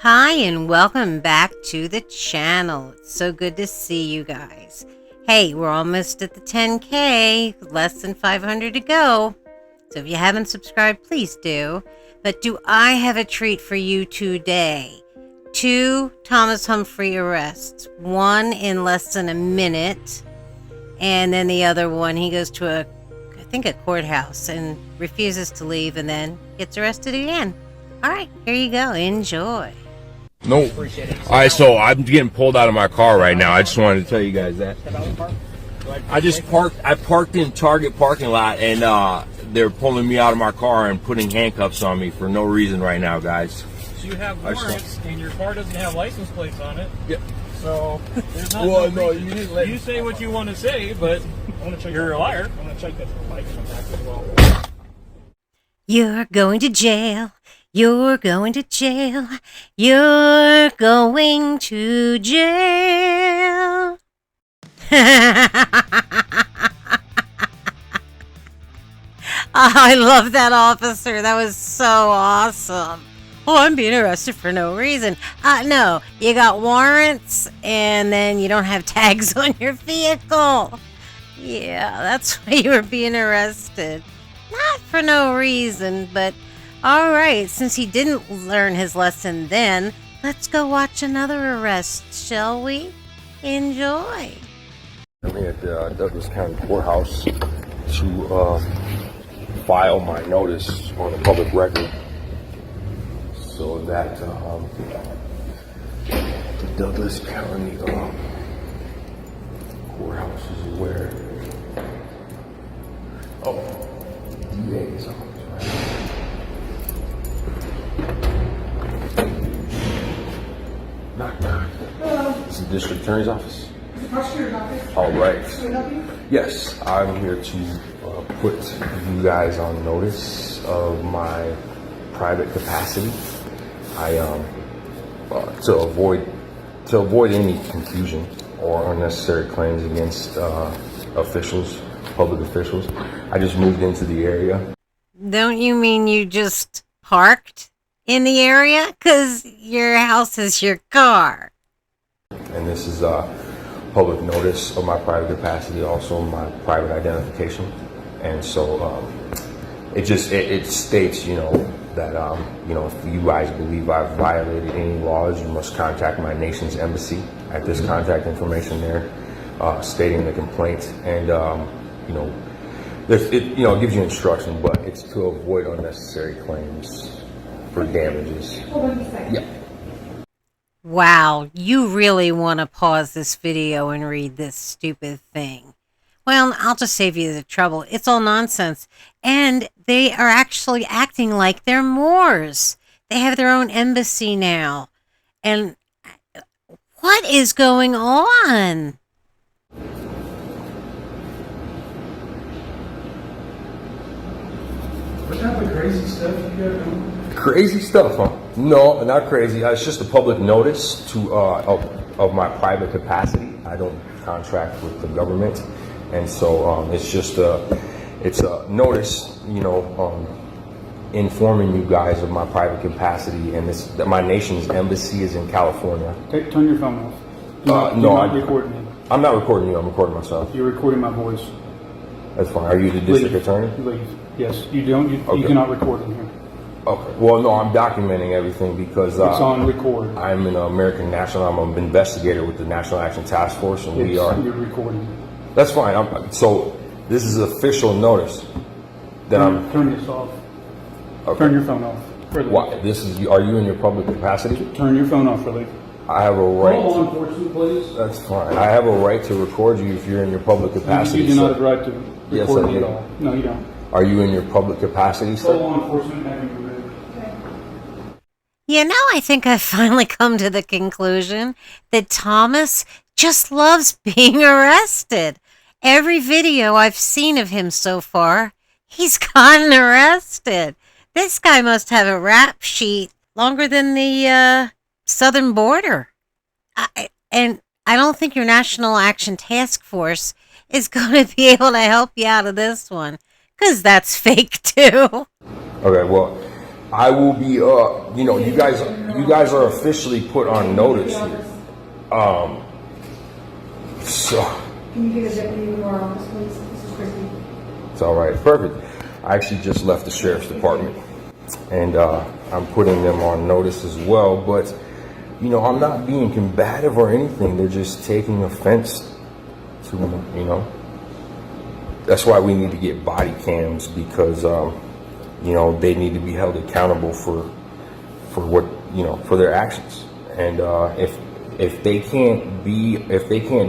Hi and welcome back to the channel. It's so good to see you guys. Hey, we're almost at the 10K, less than 500 to go. So if you haven't subscribed, please do. But do I have a treat for you today? 2 Thomas Humphrey arrests. One in less than a minute. And then the other one, he goes to a courthouse and refuses to leave and then gets arrested again. All right, here you go. Enjoy. No. Alright, so I'm getting pulled out of my car right now. I just wanted to tell you guys that. I parked in Target parking lot and they're pulling me out of my car and putting handcuffs on me for no reason right now, guys. So you have warrants and your car doesn't have license plates on it. Yeah. So there's not you didn't let you say what you want to say, but you're a liar. I'm gonna check that bike in the back as well. You're going to jail. You're going to jail. You're going to jail. I love that officer. That was so awesome. Oh, I'm being arrested for no reason. No, you got warrants and then you don't have tags on your vehicle. Yeah, that's why you were being arrested. Not for no reason, but all right, since he didn't learn his lesson then, let's go watch another arrest, shall we? Enjoy. I'm here at the Douglas County Courthouse to file my notice on the public record so that the Douglas County Courthouse is aware. Oh, DA's office, right? Knock, knock. Hello. It's the district attorney's office. Is the prosecutor's office? All right. Can I help you? Yes, I'm here to put you guys on notice of my private capacity. I to avoid any confusion or unnecessary claims against public officials. I just moved into the area. Don't you mean you just parked in the area? 'Cause your house is your car. And this is public notice of my private capacity, also my private identification. And so it states, that, if you guys believe I've violated any laws, you must contact my nation's embassy at this contact information there, stating the complaint. And, it gives you instruction, but it's to avoid unnecessary claims for damages. Hold on a second. Yeah. Wow, you really want to pause this video and read this stupid thing. Well, I'll just save you the trouble. It's all nonsense. And they are actually acting like they're Moors. They have their own embassy now. And what is going on? What type of crazy stuff you got going? Crazy stuff, huh? No, not crazy. It's just a public notice to of my private capacity. I don't contract with the government, and so it's just a notice, informing you guys of my private capacity, and that my nation's embassy is in California. Turn your phone off. Do not record me. I'm not recording you. I'm recording myself. You're recording my voice. That's fine. Are you the district attorney? Leave. Yes, you don't. You cannot record in here. Okay. Well, no, I'm documenting everything because It's on record. I'm an American national. I'm an investigator with the National Action Task Force, and we are. You're recording. That's fine. So this is official notice that Turn this off. Okay. Turn your phone off. Why? Are you in your public capacity? Turn your phone off, really. I have a right. Call law enforcement, please. That's fine. I have a right to record you if you're in your public capacity. You do not have a right to Yes, record I me do. at all. No, you don't. Are you in your public capacity, Call sir? law enforcement and have you removed. I think I've finally come to the conclusion that Thomas just loves being arrested. Every video I've seen of him so far, he's gotten arrested. This guy must have a rap sheet longer than the southern border. And I don't think your National Action Task Force is going to be able to help you out of this one, because that's fake too. Okay, well, I will be, you guys are officially put on notice here. So Can you get a deputy to our office, please? This is Christy. it's all right, perfect. I actually just left the sheriff's department, and I'm putting them on notice as well. But I'm not being combative or anything. They're just taking offense to That's why we need to get body cams, because they need to be held accountable for what for their actions. And if they can't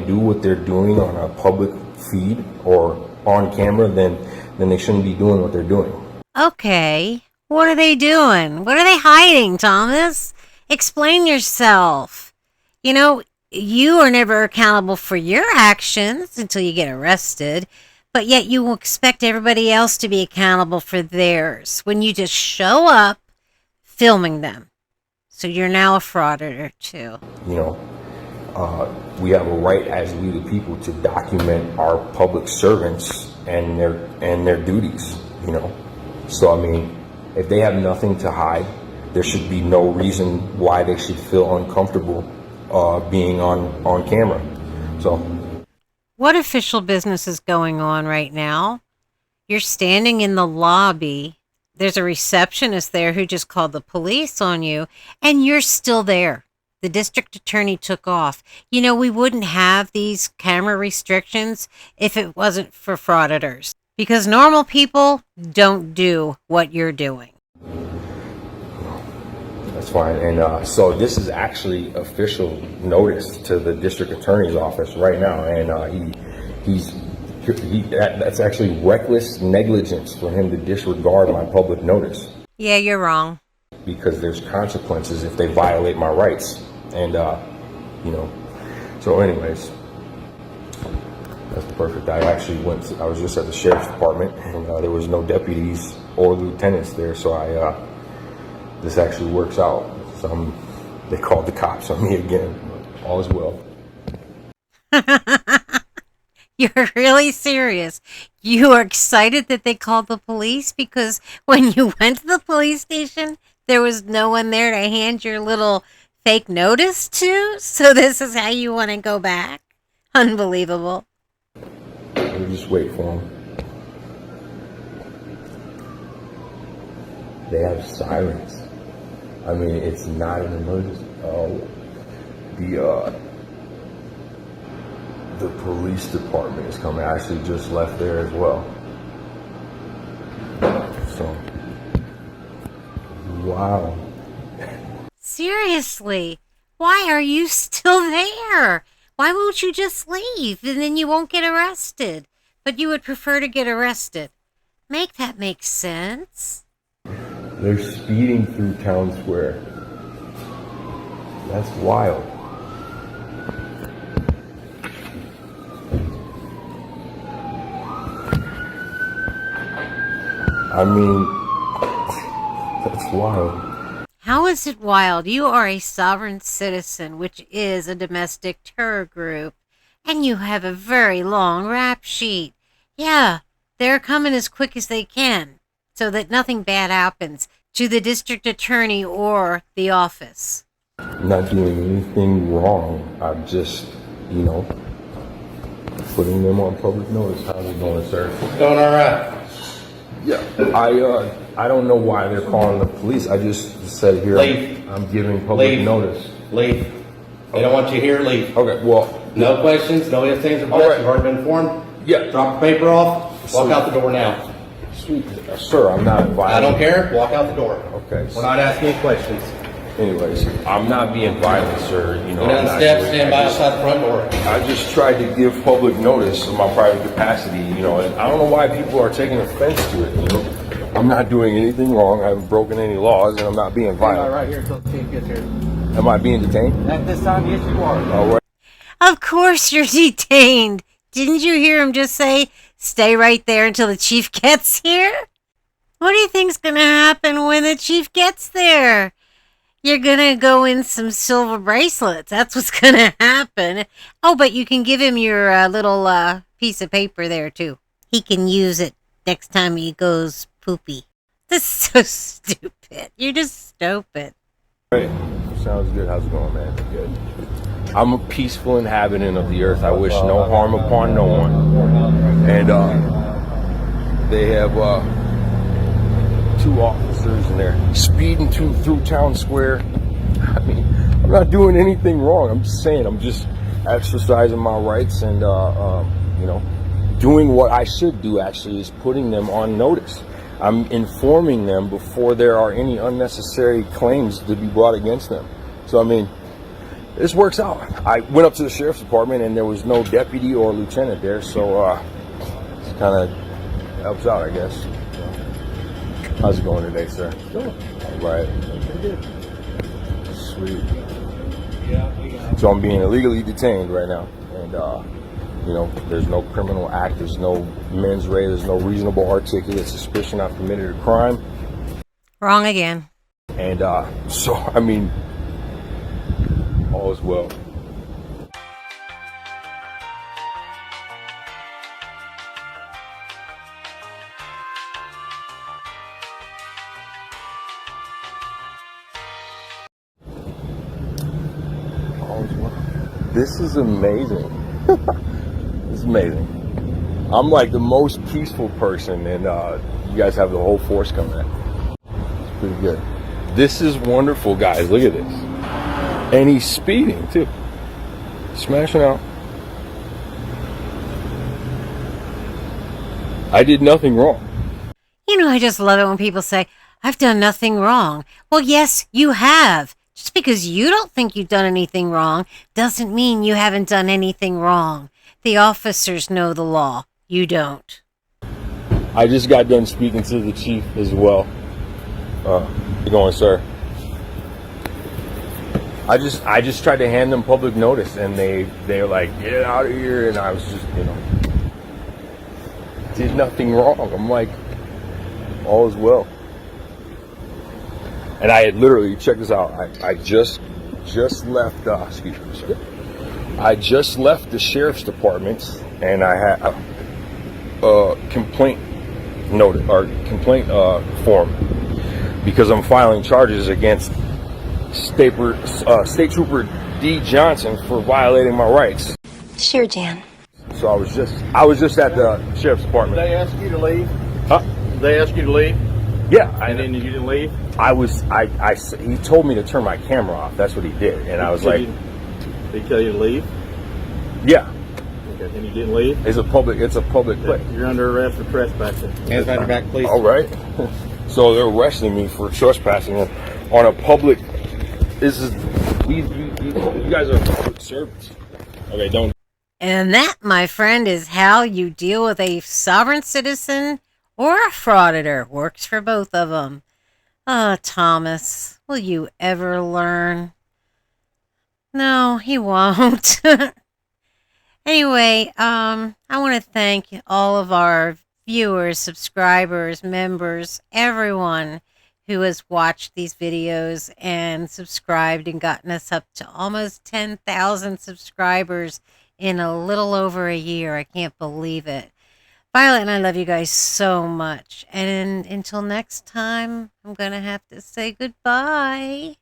do what they're doing on a public feed or on camera, then they shouldn't be doing what they're doing. Okay, what are they doing? What are they hiding, Thomas? Explain yourself. You are never accountable for your actions until you get arrested, but yet you will expect everybody else to be accountable for theirs when you just show up filming them. So you're now a frauditor too. We have a right as we the people to document our public servants and their duties. So if they have nothing to hide, there should be no reason why they should feel uncomfortable being on camera. So, what official business is going on right now? You're standing in the lobby. There's a receptionist there who just called the police on you, and you're still there. The district attorney took off. We wouldn't have these camera restrictions if it wasn't for frauditors, because normal people don't do what you're doing. that's fine. And so this is actually official notice to the district attorney's office right now, and that's actually reckless negligence for him to disregard my public notice. Yeah, you're wrong. Because there's consequences if they violate my rights. And, so anyways, that's perfect. I was just at the sheriff's department, and there was no deputies or lieutenants there, so this actually works out. So they called the cops on me again. All is well. You're really serious. You are excited that they called the police because when you went to the police station, there was no one there to hand your little fake notice to? So this is how you want to go back? Unbelievable. We'll just wait for them. They have sirens. It's not an emergency. The police department is coming. I actually just left there as well. So, wow. Seriously, why are you still there? Why won't you just leave and then you won't get arrested? But you would prefer to get arrested. Make that make sense. They're speeding through town square. That's wild. That's wild. How is it wild? You are a sovereign citizen, which is a domestic terror group, and you have a very long rap sheet. Yeah, they're coming as quick as they can so that nothing bad happens to the district attorney or the office. I'm not doing anything wrong. I'm just, putting them on public notice. How's it going, sir? Going all right. Yeah, I don't know why they're calling the police. I just said here, Leave. I'm giving public Leave. notice. Leave. They don't want you here, leave. Okay, well, No questions, no ifs, ands, or buts. right. You've already been informed. Yeah. Drop the paper off, walk out the door now. sweet, sir, I'm not violent. I don't care, walk out the door. Okay. We're not asking any questions. Anyways, I'm not being violent, sir. Go I'm down not the steps, doing- stand by outside the front door. I just tried to give public notice of my private capacity, and I don't know why people are taking offense to it, I'm not doing anything wrong. I haven't broken any laws, and I'm not being violent. Right here until the chief gets here. Am I being detained? At this time, yes, you are. All right. Of course you're detained. Didn't you hear him just say, stay right there until the chief gets here? What do you think's going to happen when the chief gets there? You're going to go in some silver bracelets. That's what's going to happen. Oh, but you can give him your little piece of paper there, too. He can use it next time he goes poopy. This is so stupid. You're just stupid. Hey, sounds good. How's it going, man? Good. I'm a peaceful inhabitant of the earth. I wish no harm upon no one. And they have 2 officers and they're speeding through town square. I mean, I'm not doing anything wrong. I'm just saying, I'm just exercising my rights and, you know, doing what I should do actually is putting them on notice. I'm informing them before there are any unnecessary claims to be brought against them. So, I mean, this works out. I went up to the sheriff's department and there was no deputy or lieutenant there, so it kind of helps out, I guess. How's it going today, sir? Good. All right. Pretty good. Sweet. So I'm being illegally detained right now, and you know, there's no criminal act, there's no mens rea, there's no reasonable articulate suspicion I've committed a crime. Wrong again. And so, I mean, all is well. All is well. This is amazing. This is amazing. I'm like the most peaceful person, and you guys have the whole force coming in. It's pretty good. This is wonderful, guys. Look at this. And he's speeding too. Smashing out. I did nothing wrong. You know, I just love it when people say, I've done nothing wrong. Well, yes, you have. Just because you don't think you've done anything wrong doesn't mean you haven't done anything wrong. The officers know the law. You don't. I just got done speaking to the chief as well. You going, sir? I just tried to hand them public notice, and they're like, get out of here, and I was just, you know, did nothing wrong. I'm like, all is well. And I had literally, check this out. I just left. Excuse me, sir. I just left the sheriff's department, and I had a complaint notice or complaint form because I'm filing charges against State Trooper D. Johnson for violating my rights. Sure, Jan. So I was just at the sheriff's department. Did they ask you to leave? Huh? Did they ask you to leave? Yeah, And then you didn't leave? He told me to turn my camera off. That's what he did, and I was like, did he tell you to leave? yeah. Okay, and you didn't leave? It's a public place. You're under arrest for trespassing. Hands behind your back, please. All right. So they're arresting me for trespassing on a public. This is you guys are public servants. Okay, don't. And that, my friend, is how you deal with a sovereign citizen or a frauditor. Works for both of them. Oh, Thomas, will you ever learn? No, he won't. Anyway, I want to thank all of our viewers, subscribers, members, everyone who has watched these videos and subscribed and gotten us up to almost 10,000 subscribers in a little over a year. I can't believe it. Violet and I love you guys so much. And until next time, I'm going to have to say goodbye.